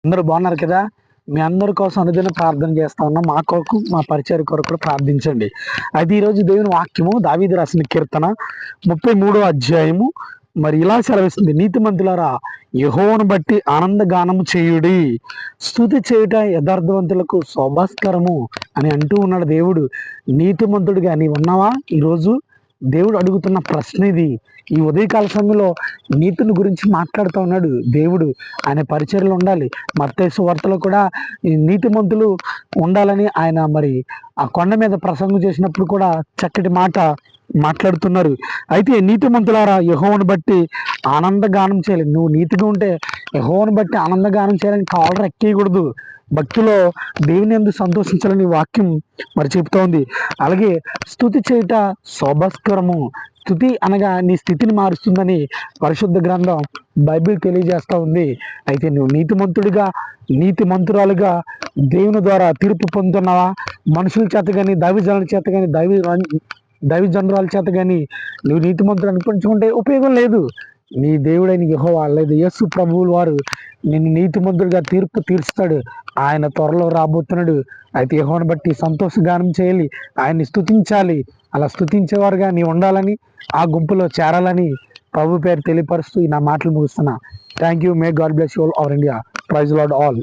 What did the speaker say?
అందరూ బాగున్నారు కదా. మీ అందరి కోసం అనుదిన ప్రార్థన చేస్తా ఉన్నాం. మా కొరకు మా పరిచయ కొరకు కూడా ప్రార్థించండి. అయితే ఈరోజు దేవుని వాక్యము దావీదు రాసిన కీర్తన 33వ అధ్యాయము మరి ఇలా సెలవిస్తుంది, నీతిమంతులారా యెహోవాను బట్టి ఆనందగానము చేయుడి, స్తుతి చేయుట యథార్థవంతులకు శోభాస్కరము అని అంటూ ఉన్నాడు దేవుడు. నీతిమంతుడిగా నీవు ఉన్నావా? ఈరోజు దేవుడు అడుగుతున్న ప్రశ్న ఇది. ఈ ఉదయకాల సమయంలో నీతిని గురించి మాట్లాడుతూ ఉన్నాడు దేవుడు. ఆయన పరిచర్యలు ఉండాలి. మత్తయి సువార్తలో కూడా ఈ నీతిమంతులు ఉండాలని ఆయన మరి ఆ కొండ మీద ప్రసంగం చేసినప్పుడు కూడా చక్కటి మాట మాట్లాడుతున్నారు. అయితే నీతిమంతులారా యెహోవాను బట్టి ఆనందగానం చేయాలి. నువ్వు నీతిగా ఉంటే యెహోవాను బట్టి ఆనందగానం చేయాలని కాలర్ ఎక్కేయకూడదు. భక్తిలో దేవుని యందు సంతోషించాలని వాక్యం మరి చెబుతోంది. అలాగే స్తుతి చేయుట శోభస్కరము. స్తుతి అనగా నీ స్థితిని మారుస్తుందని పరిశుద్ధ గ్రంథం బైబిల్ తెలియజేస్తూ ఉంది. అయితే నువ్వు నీతిమంతుడిగా నీతిమంతురాలుగా దేవుని ద్వారా తీర్పు పొందుతున్నావా? మనుషుల చేత కానీ దైవజనుల చేత కానీ దైవజనురాల చేత కానీ నువ్వు నీతిమంతుడు అనిపించుకుంటే ఉపయోగం లేదు. నీ దేవుడైన యెహోవా లేదా యేసు ప్రభువుల వారు నిన్ను నీతిమంతుడిగా తీర్పు తీరుస్తాడు. ఆయన త్వరలో రాబోతున్నాడు. అయితే యెహోవాను బట్టి సంతోషగానం చేయాలి, ఆయన్ని స్తుతించాలి. అలా స్తుతించేవారుగా నీ ఉండాలని, ఆ గుంపులో చేరాలని ప్రభు పేరు తెలియపరుస్తూ నా మాటలు ముగిస్తున్నా. Thank you. May God bless you all over India. Praise Lord all.